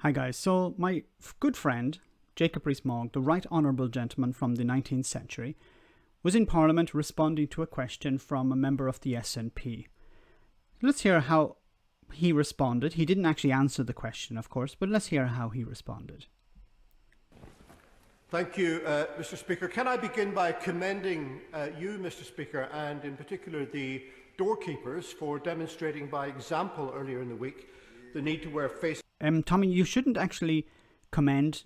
Hi guys, so my good friend, Jacob Rees-Mogg, the right honourable gentleman from the 19th century, was in Parliament responding to a question from a member of the SNP. Let's hear how he responded. He didn't actually answer the question, of course, but let's hear how he responded. Thank you, Mr. Speaker. Can I begin by commending you, Mr. Speaker, and in particular the doorkeepers for demonstrating by example earlier in the week the need to wear face. Tommy, you shouldn't actually commend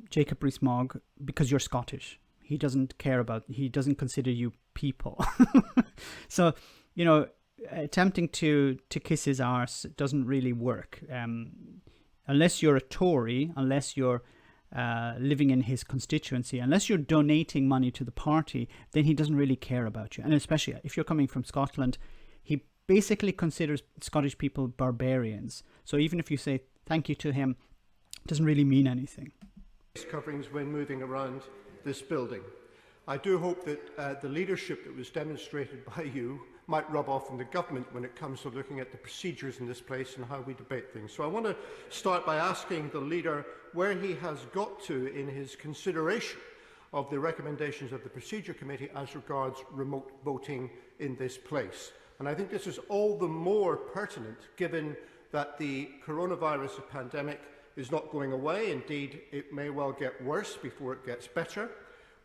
Jacob Rees-Mogg because you're Scottish. He doesn't consider you people. So, you know, attempting to kiss his arse doesn't really work. Unless you're a Tory, unless you're living in his constituency, unless you're donating money to the party, then he doesn't really care about you. And especially if you're coming from Scotland, he basically considers Scottish people barbarians. So even if you say thank you to him, it doesn't really mean anything. Coverings when moving around this building. I do hope that the leadership that was demonstrated by you might rub off on the government when it comes to looking at the procedures in this place and how we debate things. So I want to start by asking the leader where he has got to in his consideration of the recommendations of the Procedure Committee as regards remote voting in this place. And I think this is all the more pertinent given that the coronavirus pandemic is not going away. Indeed, it may well get worse before it gets better.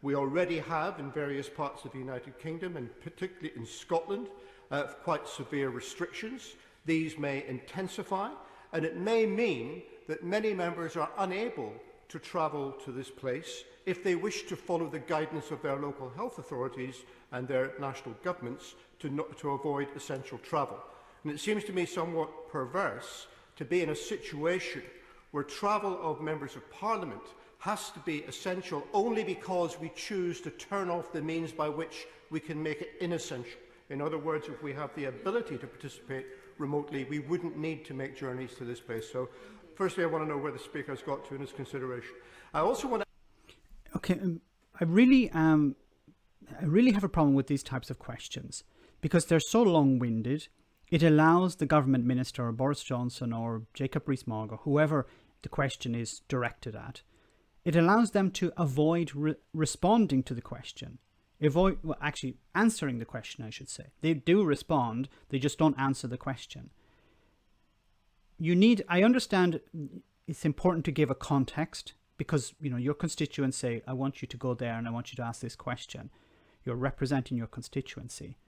We already have in various parts of the United Kingdom, and particularly in Scotland, quite severe restrictions. These may intensify, and it may mean that many members are unable to travel to this place if they wish to follow the guidance of their local health authorities and their national governments to avoid essential travel. And it seems to me somewhat perverse to be in a situation where travel of members of Parliament has to be essential only because we choose to turn off the means by which we can make it inessential. In other words, if we have the ability to participate remotely, we wouldn't need to make journeys to this place. So, firstly, I want to know where the Speaker has got to in his consideration. I also want to... Okay, I really have a problem with these types of questions because they're so long-winded. It allows the government minister or Boris Johnson or Jacob Rees-Mogg or whoever the question is directed at, it allows them to avoid responding to the question. Actually answering the question, I should say. They do respond, they just don't answer the question. I understand it's important to give a context because, you know, your constituents say, I want you to go there and I want you to ask this question. You're representing your constituency.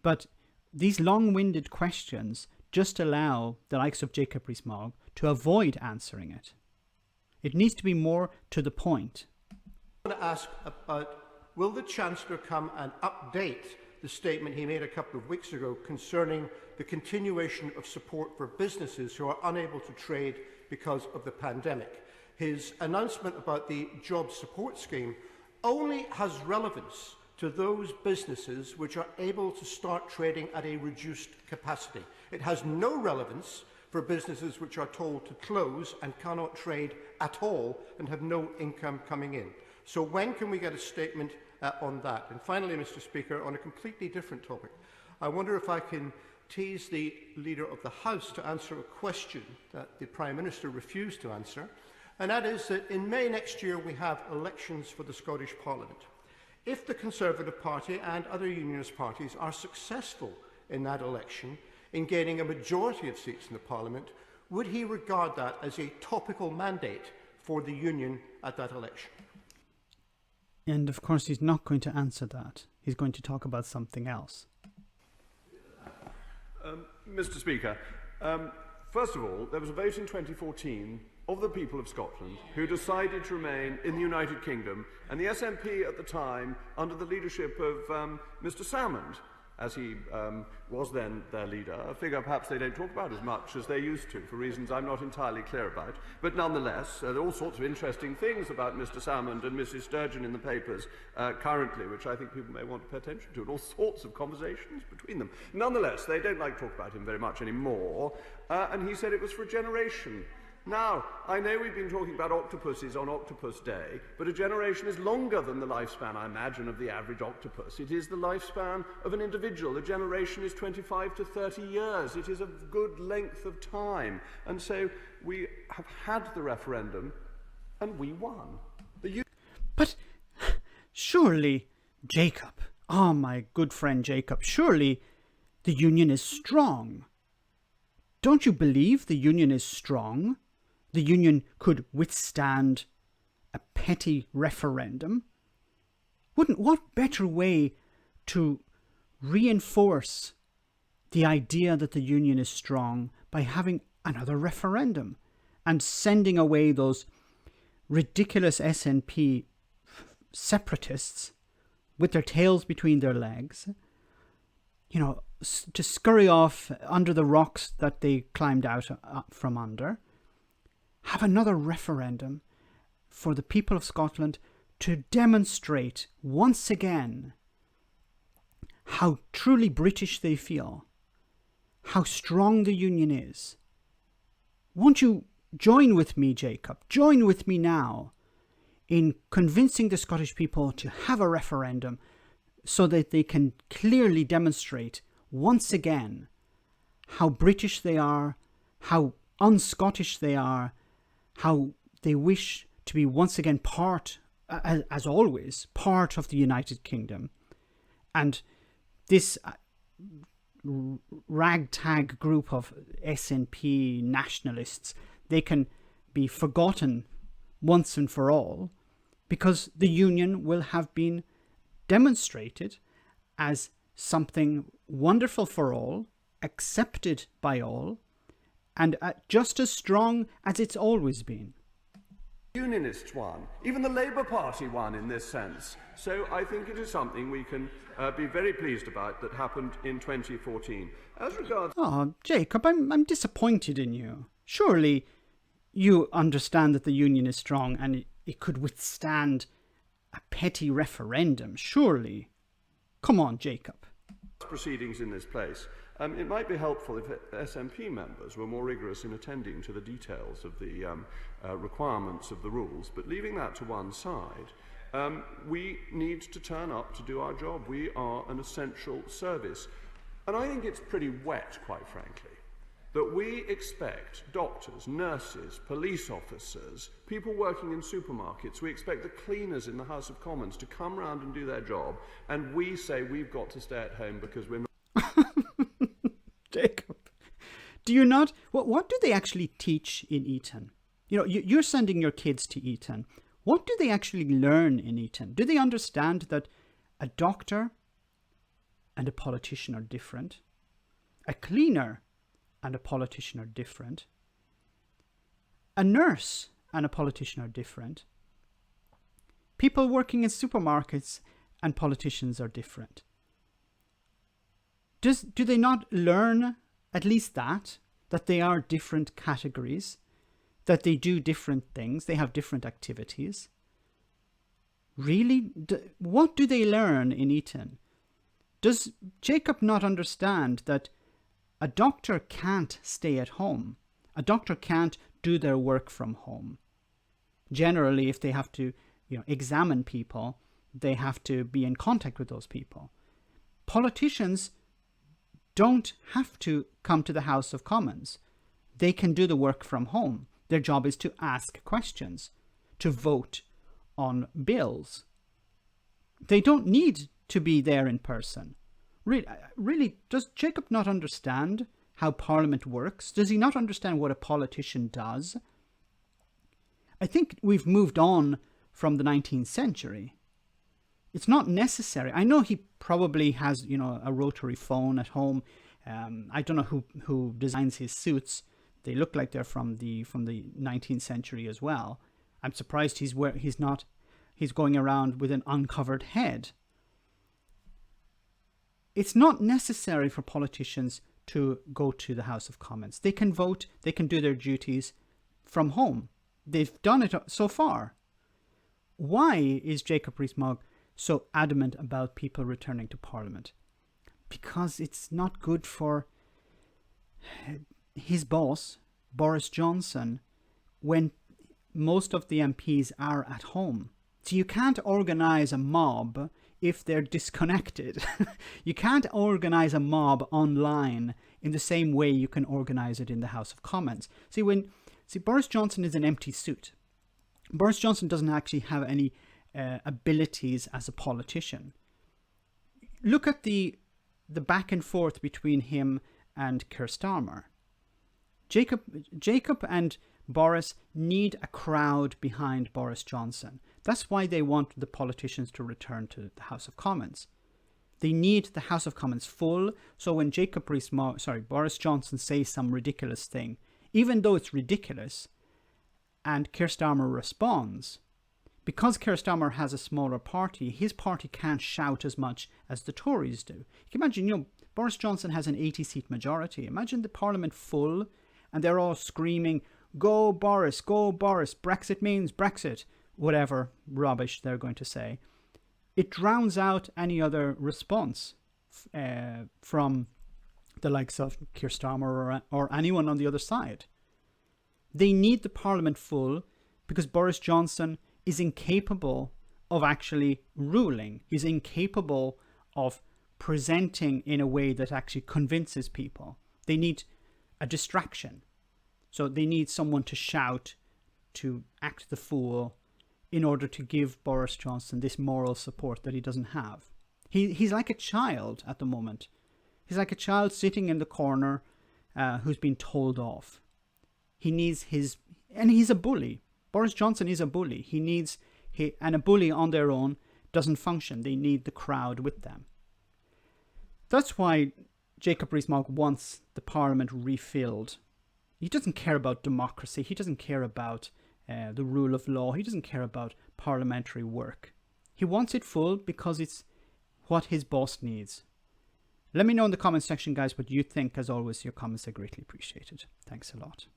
But these long-winded questions just allow the likes of Jacob Rees-Mogg to avoid answering it. It needs to be more to the point. I want to ask about, will the Chancellor come and update the statement he made a couple of weeks ago concerning the continuation of support for businesses who are unable to trade because of the pandemic? His announcement about the job support scheme only has relevance to those businesses which are able to start trading at a reduced capacity. It has no relevance for businesses which are told to close and cannot trade at all and have no income coming in. So when can we get a statement on that? And finally, Mr. Speaker, on a completely different topic, I wonder if I can tease the Leader of the House to answer a question that the Prime Minister refused to answer, and that is that in May next year we have elections for the Scottish Parliament. If the Conservative Party and other Unionist parties are successful in that election, in gaining a majority of seats in the Parliament, would he regard that as a topical mandate for the Union at that election? And of course, he's not going to answer that. He's going to talk about something else. Mr. Speaker, first of all, there was a vote in 2014 of the people of Scotland who decided to remain in the United Kingdom, and the SNP at the time, under the leadership of Mr. Salmond, as he was then their leader, a figure perhaps they don't talk about as much as they used to, for reasons I'm not entirely clear about. But nonetheless, there are all sorts of interesting things about Mr. Salmond and Mrs. Sturgeon in the papers currently, which I think people may want to pay attention to, and all sorts of conversations between them. Nonetheless, they don't like to talk about him very much anymore, and he said it was for a generation Now, I know we've been talking about octopuses on Octopus Day, but a generation is longer than the lifespan, I imagine, of the average octopus. It is the lifespan of an individual. A generation is 25 to 30 years. It is a good length of time. And so we have had the referendum, and we won. But surely, Jacob, oh my good friend Jacob, surely the union is strong. Don't you believe the union is strong? The union could withstand a petty referendum? What better way to reinforce the idea that the union is strong by having another referendum and sending away those ridiculous SNP separatists with their tails between their legs, to scurry off under the rocks that they climbed out from under? Have another referendum for the people of Scotland to demonstrate once again how truly British they feel, how strong the union is. Won't you join with me, Jacob? Join with me now in convincing the Scottish people to have a referendum so that they can clearly demonstrate once again how British they are, how un-Scottish they are, how they wish to be once again part, as always, part of the United Kingdom. And this ragtag group of SNP nationalists, they can be forgotten once and for all, because the union will have been demonstrated as something wonderful for all, accepted by all, and just as strong as it's always been. Unionists won. Even the Labour Party won in this sense. So I think it is something we can be very pleased about that happened in 2014. As regards... Oh, Jacob, I'm disappointed in you. Surely you understand that the union is strong and it could withstand a petty referendum, surely. Come on, Jacob. Proceedings in this place. It might be helpful if SNP members were more rigorous in attending to the details of the requirements of the rules, but leaving that to one side, we need to turn up to do our job. We are an essential service. And I think it's pretty wet, quite frankly, that we expect doctors, nurses, police officers, people working in supermarkets, we expect the cleaners in the House of Commons to come round and do their job, and we say we've got to stay at home because we're not... Jacob, do you not... What do they actually teach in Eton? You're sending your kids to Eton. What do they actually learn in Eton? Do they understand that a doctor and a politician are different? A cleaner and a politician are different. A nurse and a politician are different. People working in supermarkets and politicians are different. Do they not learn at least that they are different categories, that they do different things, they have different activities? Really? What do they learn in Eton? Does Jacob not understand that a doctor can't stay at home? A doctor can't do their work from home. Generally, if they have to, examine people, they have to be in contact with those people. Politicians don't have to come to the House of Commons. They can do the work from home. Their job is to ask questions, to vote on bills. They don't need to be there in person. Really, does Jacob not understand how Parliament works? Does he not understand what a politician does? I think we've moved on from the 19th century. It's not necessary. I know he probably has, a rotary phone at home. I don't know who designs his suits. They look like they're from the 19th century as well. I'm surprised he's going around with an uncovered head. It's not necessary for politicians to go to the House of Commons. They can vote, they can do their duties from home. They've done it so far. Why is Jacob Rees-Mogg so adamant about people returning to Parliament? Because it's not good for his boss, Boris Johnson, when most of the MPs are at home. So you can't organize a mob if they're disconnected. You can't organize a mob online in the same way you can organize it in the House of Commons. See, Boris Johnson is an empty suit. Boris Johnson doesn't actually have any abilities as a politician. Look at the back and forth between him and Keir Starmer. Jacob and Boris need a crowd behind Boris Johnson. That's why they want the politicians to return to the House of Commons. They need the House of Commons full, so when Boris Johnson says some ridiculous thing, even though it's ridiculous, and Keir Starmer responds, because Keir Starmer has a smaller party, his party can't shout as much as the Tories do. You can imagine, Boris Johnson has an 80-seat majority. Imagine the Parliament full, and they're all screaming, "Go Boris, Brexit means Brexit," whatever rubbish they're going to say. It drowns out any other response from the likes of Keir Starmer or anyone on the other side. They need the Parliament full because Boris Johnson is incapable of actually ruling. He's incapable of presenting in a way that actually convinces people. They need a distraction. So they need someone to shout, to act the fool, in order to give Boris Johnson this moral support that he doesn't have. He's like a child at the moment. He's like a child sitting in the corner who's been told off. He needs and he's a bully. Boris Johnson is a bully. And a bully on their own doesn't function. They need the crowd with them. That's why Jacob Rees-Mogg wants the Parliament refilled. He doesn't care about democracy. He doesn't care about the rule of law. He doesn't care about parliamentary work. He wants it full because it's what his boss needs. Let me know in the comment section, guys, what you think. As always, your comments are greatly appreciated. Thanks a lot.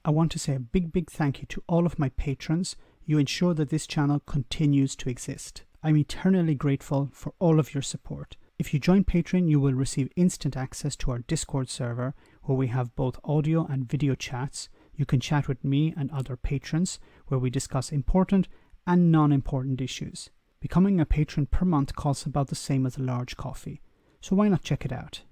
I want to say a big thank you to all of my patrons. You ensure that this channel continues to exist. I'm eternally grateful for all of your support. If you join Patreon, you will receive instant access to our Discord server, where we have both audio and video chats. You can chat with me and other patrons, where we discuss important and non-important issues. Becoming a patron per month costs about the same as a large coffee, so why not check it out?